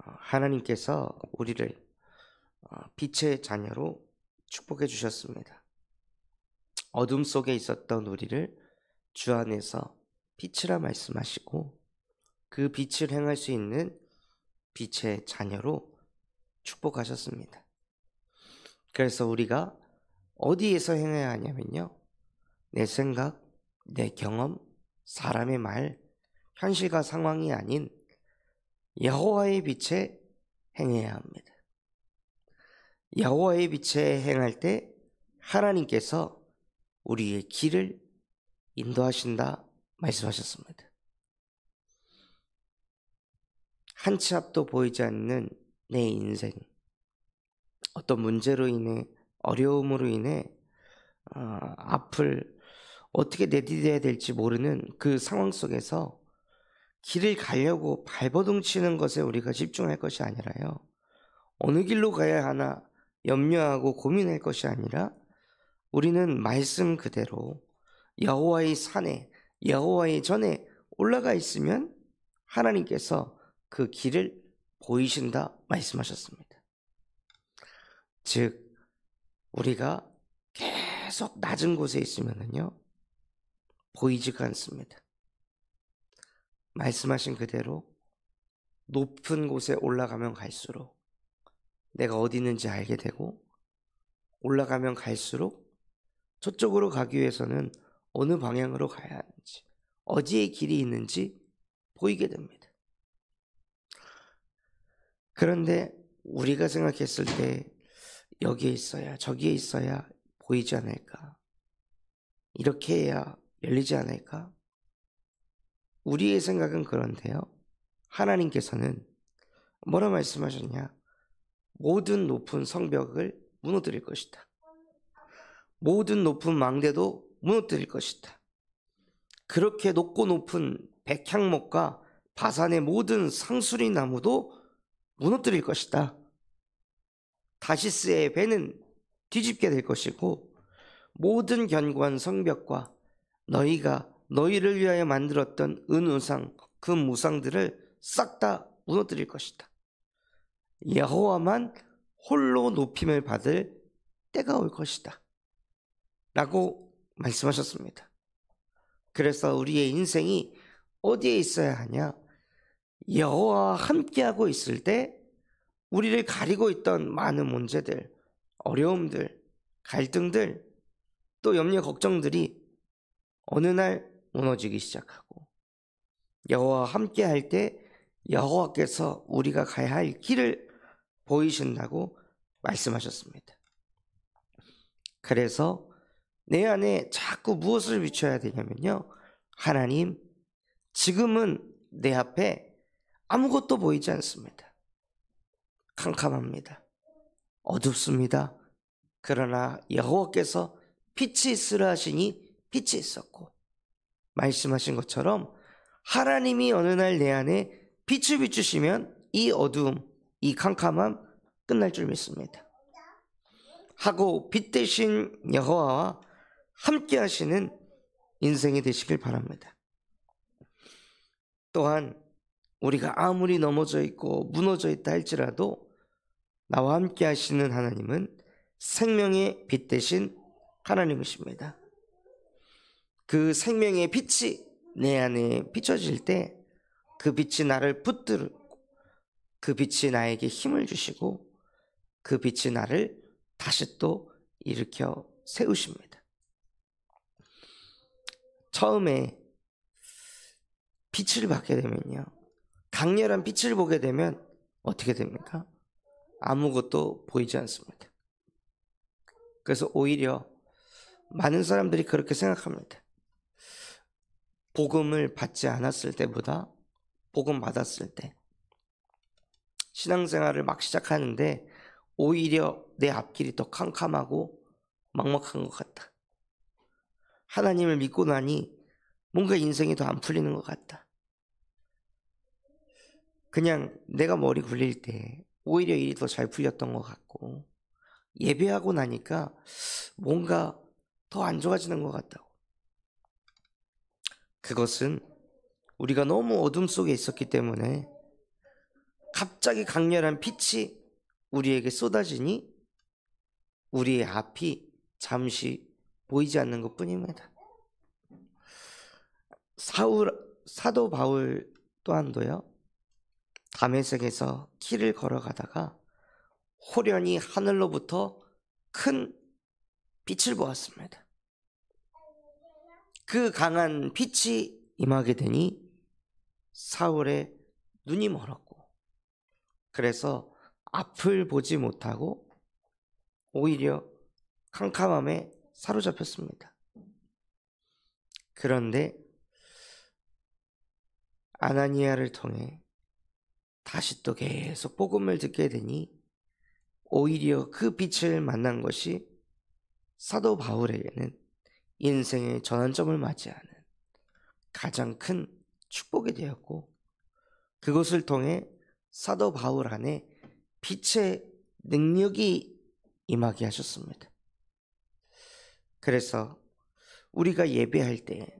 하나님께서 우리를 빛의 자녀로 축복해 주셨습니다. 어둠 속에 있었던 우리를 주 안에서 빛이라 말씀하시고 그 빛을 행할 수 있는 빛의 자녀로 축복하셨습니다. 그래서 우리가 어디에서 행해야 하냐면요, 내 생각, 내 경험, 사람의 말, 현실과 상황이 아닌 여호와의 빛에 행해야 합니다. 여호와의 빛에 행할 때 하나님께서 우리의 길을 인도하신다 말씀하셨습니다. 한 치 앞도 보이지 않는 내 인생, 어떤 문제로 인해, 어려움으로 인해 앞을 어떻게 내디뎌야 될지 모르는 그 상황 속에서 길을 가려고 발버둥 치는 것에 우리가 집중할 것이 아니라요, 어느 길로 가야 하나 염려하고 고민할 것이 아니라 우리는 말씀 그대로 여호와의 산에, 여호와의 전에 올라가 있으면 하나님께서 그 길을 보이신다 말씀하셨습니다. 즉 우리가 계속 낮은 곳에 있으면요 보이지가 않습니다. 말씀하신 그대로 높은 곳에 올라가면 갈수록 내가 어디 있는지 알게 되고, 올라가면 갈수록 저쪽으로 가기 위해서는 어느 방향으로 가야 하는지, 어디에 길이 있는지 보이게 됩니다. 그런데 우리가 생각했을 때 여기에 있어야, 저기에 있어야 보이지 않을까, 이렇게 해야 열리지 않을까, 우리의 생각은 그런데요, 하나님께서는 뭐라 말씀하셨냐? 모든 높은 성벽을 무너뜨릴 것이다. 모든 높은 망대도 무너뜨릴 것이다. 그렇게 높고 높은 백향목과 바산의 모든 상수리 나무도 무너뜨릴 것이다. 다시스의 배는 뒤집게 될 것이고, 모든 견고한 성벽과 너희가 너희를 위하여 만들었던 은우상, 금우상들을 싹 다 무너뜨릴 것이다. 여호와만 홀로 높임을 받을 때가 올 것이다 라고 말씀하셨습니다. 그래서 우리의 인생이 어디에 있어야 하냐? 여호와와 함께하고 있을 때 우리를 가리고 있던 많은 문제들, 어려움들, 갈등들, 또 염려, 걱정들이 어느 날 무너지기 시작하고, 여호와와 함께할 때 여호와께서 우리가 가야 할 길을 보이신다고 말씀하셨습니다. 그래서 내 안에 자꾸 무엇을 비춰야 되냐면요, 하나님, 지금은 내 앞에 아무것도 보이지 않습니다. 캄캄합니다. 어둡습니다. 그러나 여호와께서 빛이 있으라 하시니 빛이 있었고, 말씀하신 것처럼 하나님이 어느 날 내 안에 빛을 비추시면 이 어두움, 이 캄캄함 끝날 줄 믿습니다. 하고 빛 대신 여호와와 함께 하시는 인생이 되시길 바랍니다. 또한 우리가 아무리 넘어져 있고 무너져 있다 할지라도 나와 함께 하시는 하나님은 생명의 빛 대신 하나님이십니다. 그 생명의 빛이 내 안에 비춰질 때 그 빛이 나를 붙들고, 그 빛이 나에게 힘을 주시고, 그 빛이 나를 다시 또 일으켜 세우십니다. 처음에 빛을 받게 되면요, 강렬한 빛을 보게 되면 어떻게 됩니까? 아무것도 보이지 않습니다. 그래서 오히려 많은 사람들이 그렇게 생각합니다. 복음을 받지 않았을 때보다 복음 받았을 때, 신앙생활을 막 시작하는데 오히려 내 앞길이 더 캄캄하고 막막한 것 같다. 하나님을 믿고 나니 뭔가 인생이 더 안 풀리는 것 같다. 그냥 내가 머리 굴릴 때 오히려 일이 더 잘 풀렸던 것 같고, 예배하고 나니까 뭔가 더 안 좋아지는 것 같다고. 그것은 우리가 너무 어둠 속에 있었기 때문에 갑자기 강렬한 빛이 우리에게 쏟아지니 우리의 앞이 잠시 보이지 않는 것뿐입니다. 사도 바울 또한도요, 다메섹에서 길을 걸어가다가 호련히 하늘로부터 큰 빛을 보았습니다. 그 강한 빛이 임하게 되니 사울의 눈이 멀었고, 그래서 앞을 보지 못하고 오히려 캄캄함에 사로잡혔습니다. 그런데 아나니아를 통해 다시 또 계속 복음을 듣게 되니 오히려 그 빛을 만난 것이 사도 바울에게는 인생의 전환점을 맞이하는 가장 큰 축복이 되었고, 그것을 통해 사도 바울 안에 빛의 능력이 임하게 하셨습니다. 그래서 우리가 예배할 때,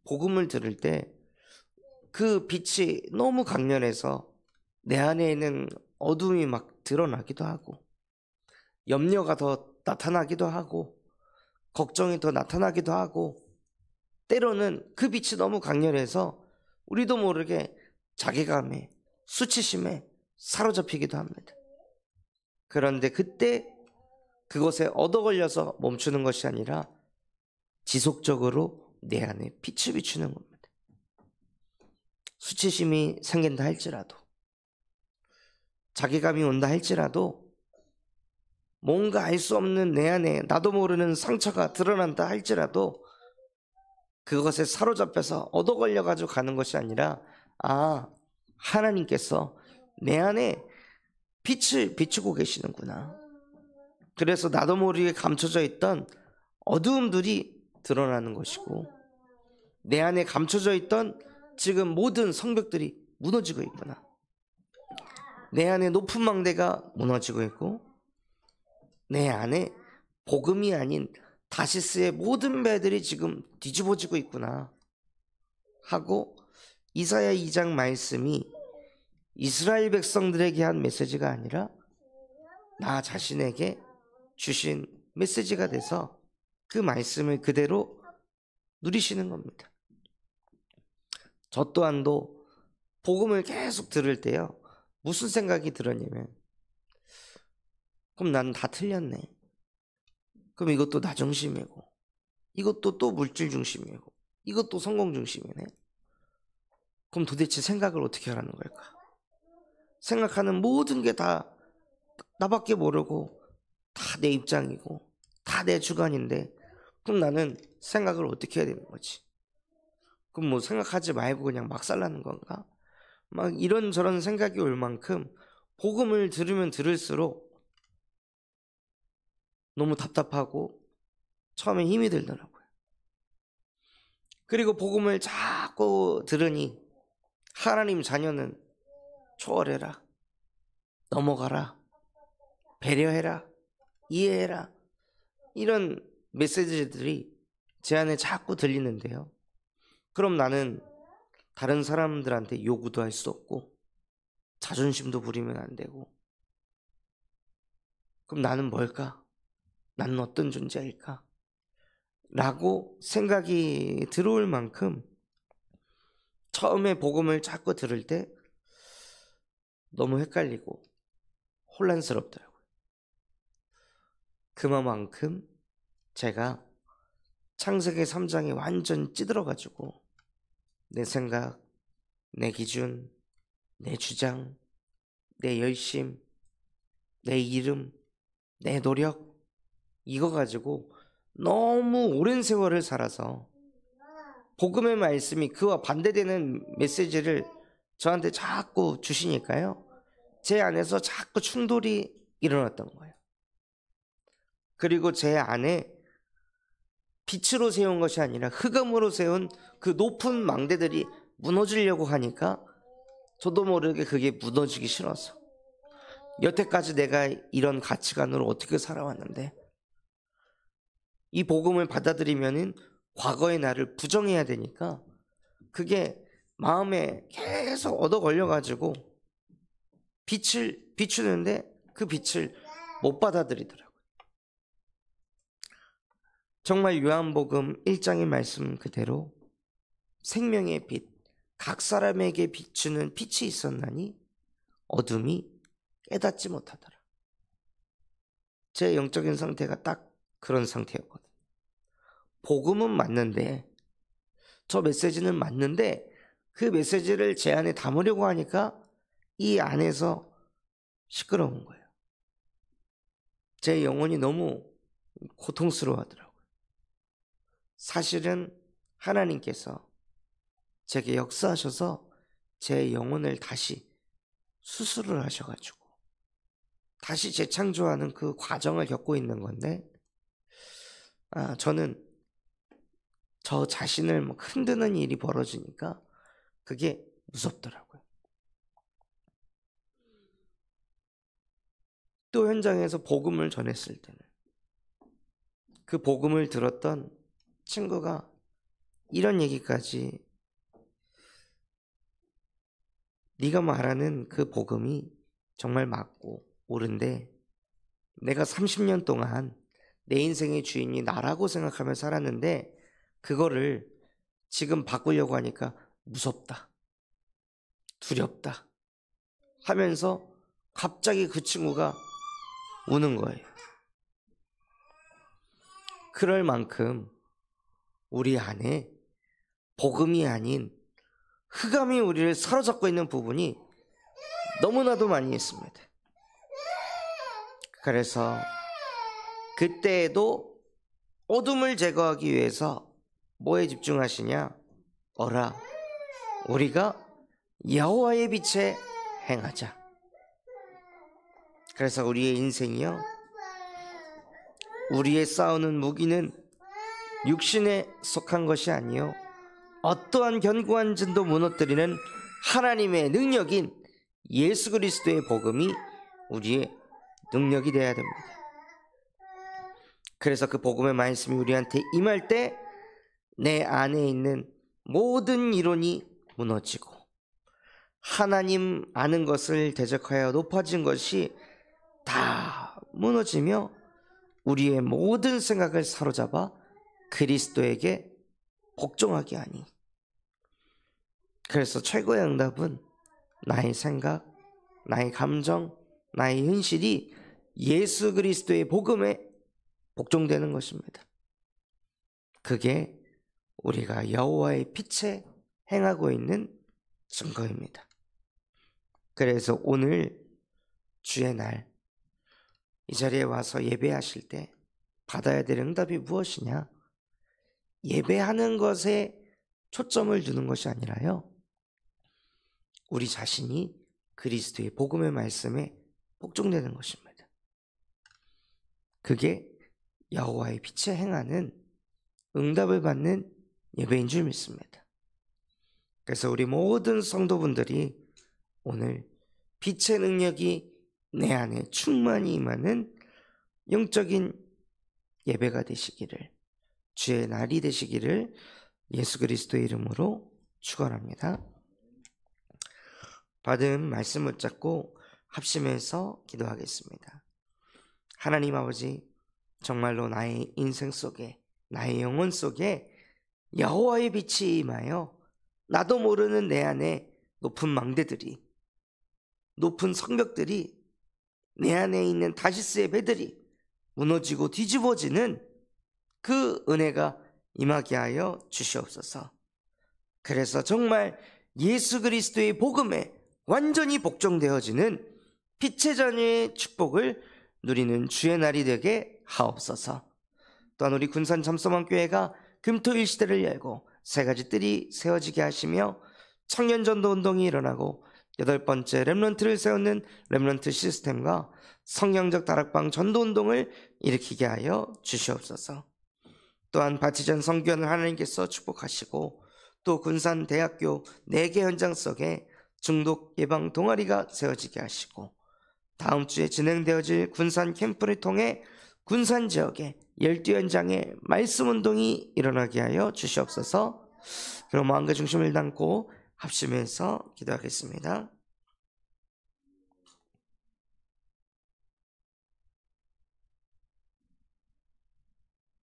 복음을 들을 때 그 빛이 너무 강렬해서 내 안에 있는 어둠이 막 드러나기도 하고, 염려가 더 나타나기도 하고, 걱정이 더 나타나기도 하고, 때로는 그 빛이 너무 강렬해서 우리도 모르게 자괴감에, 수치심에 사로잡히기도 합니다. 그런데 그때 그것에 얻어걸려서 멈추는 것이 아니라 지속적으로 내 안에 빛을 비추는 겁니다. 수치심이 생긴다 할지라도, 자괴감이 온다 할지라도, 뭔가 알 수 없는 내 안에 나도 모르는 상처가 드러난다 할지라도 그것에 사로잡혀서 얻어걸려가지고 가는 것이 아니라, 하나님께서 내 안에 빛을 비추고 계시는구나. 그래서 나도 모르게 감춰져 있던 어두움들이 드러나는 것이고, 내 안에 감춰져 있던 지금 모든 성벽들이 무너지고 있구나. 내 안에 높은 망대가 무너지고 있고, 내 안에 복음이 아닌 다시스의 모든 배들이 지금 뒤집어지고 있구나 하고, 이사야 2장 말씀이 이스라엘 백성들에게 한 메시지가 아니라 나 자신에게 주신 메시지가 돼서 그 말씀을 그대로 누리시는 겁니다. 저 또한도 복음을 계속 들을 때요, 무슨 생각이 들었냐면, 그럼 나는 다 틀렸네. 그럼 이것도 나 중심이고, 이것도 또 물질 중심이고, 이것도 성공 중심이네. 그럼 도대체 생각을 어떻게 하라는 걸까? 생각하는 모든 게 다 나밖에 모르고 다 내 입장이고 다 내 주관인데, 그럼 나는 생각을 어떻게 해야 되는 거지? 그럼 뭐 생각하지 말고 그냥 막 살라는 건가? 막 이런저런 생각이 올 만큼 복음을 들으면 들을수록 너무 답답하고 처음에 힘이 들더라고요. 그리고 복음을 자꾸 들으니 하나님 자녀는 초월해라, 넘어가라, 배려해라, 이해해라, 이런 메시지들이 제 안에 자꾸 들리는데요, 그럼 나는 다른 사람들한테 요구도 할 수 없고 자존심도 부리면 안 되고, 그럼 나는 뭘까? 나는 어떤 존재일까? 라고 생각이 들어올 만큼 처음에 복음을 자꾸 들을 때 너무 헷갈리고 혼란스럽더라고요. 그만큼 제가 창세기 3장에 완전 찌들어가지고 내 생각, 내 기준, 내 주장, 내 열심, 내 이름, 내 노력, 이거 가지고 너무 오랜 세월을 살아서 복음의 말씀이 그와 반대되는 메시지를 저한테 자꾸 주시니까요, 제 안에서 자꾸 충돌이 일어났던 거예요. 그리고 제 안에 빛으로 세운 것이 아니라 흑암으로 세운 그 높은 망대들이 무너지려고 하니까 저도 모르게 그게 무너지기 싫어서, 여태까지 내가 이런 가치관으로 어떻게 살아왔는데 이 복음을 받아들이면은 과거의 나를 부정해야 되니까 그게 마음에 계속 얻어 걸려가지고 빛을 비추는데 그 빛을 못 받아들이더라고요. 정말 요한복음 1장의 말씀 그대로 생명의 빛, 각 사람에게 비추는 빛이 있었나니 어둠이 깨닫지 못하더라. 제 영적인 상태가 딱 그런 상태였거든요. 복음은 맞는데, 저 메시지는 맞는데 그 메시지를 제 안에 담으려고 하니까 이 안에서 시끄러운 거예요. 제 영혼이 너무 고통스러워하더라고요. 사실은 하나님께서 제게 역사하셔서 제 영혼을 다시 수술을 하셔가지고 다시 재창조하는 그 과정을 겪고 있는 건데, 저는 저 자신을 막 흔드는 일이 벌어지니까 그게 무섭더라고요. 또 현장에서 복음을 전했을 때는 그 복음을 들었던 친구가 이런 얘기까지, 네가 말하는 그 복음이 정말 맞고 옳은데 내가 30년 동안 내 인생의 주인이 나라고 생각하며 살았는데 그거를 지금 바꾸려고 하니까 무섭다, 두렵다 하면서 갑자기 그 친구가 우는 거예요. 그럴 만큼 우리 안에 복음이 아닌 흑암이 우리를 사로잡고 있는 부분이 너무나도 많이 있습니다. 그래서 그때에도 어둠을 제거하기 위해서 뭐에 집중하시냐? 어라, 우리가 여호와의 빛에 행하자. 그래서 우리의 인생이요, 우리의 싸우는 무기는 육신에 속한 것이 아니요 어떠한 견고한 진도 무너뜨리는 하나님의 능력인 예수 그리스도의 복음이 우리의 능력이 되어야 됩니다. 그래서 그 복음의 말씀이 우리한테 임할 때 내 안에 있는 모든 이론이 무너지고 하나님 아는 것을 대적하여 높아진 것이 다 무너지며 우리의 모든 생각을 사로잡아 그리스도에게 복종하게 하니, 그래서 최고의 응답은 나의 생각, 나의 감정, 나의 현실이 예수 그리스도의 복음에 복종되는 것입니다. 그게 우리가 여호와의 빛에 행하고 있는 증거입니다. 그래서 오늘 주의 날 이 자리에 와서 예배하실 때 받아야 될 응답이 무엇이냐? 예배하는 것에 초점을 두는 것이 아니라요, 우리 자신이 그리스도의 복음의 말씀에 복종되는 것입니다. 그게 여호와의 빛에 행하는 응답을 받는 예배인 줄 믿습니다. 그래서 우리 모든 성도분들이 오늘 빛의 능력이 내 안에 충만히 임하는 영적인 예배가 되시기를, 주의 날이 되시기를 예수 그리스도의 이름으로 축원합니다. 받은 말씀 붙잡고 합심해서 기도하겠습니다. 하나님 아버지, 정말로 나의 인생 속에, 나의 영혼 속에 여호와의 빛이 임하여 나도 모르는 내 안에 높은 망대들이, 높은 성벽들이, 내 안에 있는 다시스의 배들이 무너지고 뒤집어지는 그 은혜가 임하게 하여 주시옵소서. 그래서 정말 예수 그리스도의 복음에 완전히 복종되어지는 빛의 자녀의 축복을 누리는 주의 날이 되게 하옵소서. 또한 우리 군산 잠소망교회가 금토일 시대를 열고 세 가지 뜰이 세워지게 하시며 청년전도 운동이 일어나고 8번째 렘넌트를 세우는 렘넌트 시스템과 성령적 다락방 전도운동을 일으키게 하여 주시옵소서. 또한 바치전 성교원을 하나님께서 축복하시고 또 군산 대학교 4개 현장 속에 중독 예방 동아리가 세워지게 하시고 다음 주에 진행되어질 군산 캠프를 통해 군산 지역에 12현장의 말씀 운동이 일어나게 하여 주시옵소서. 그럼 마음과 중심을 담고 합심해서 기도하겠습니다.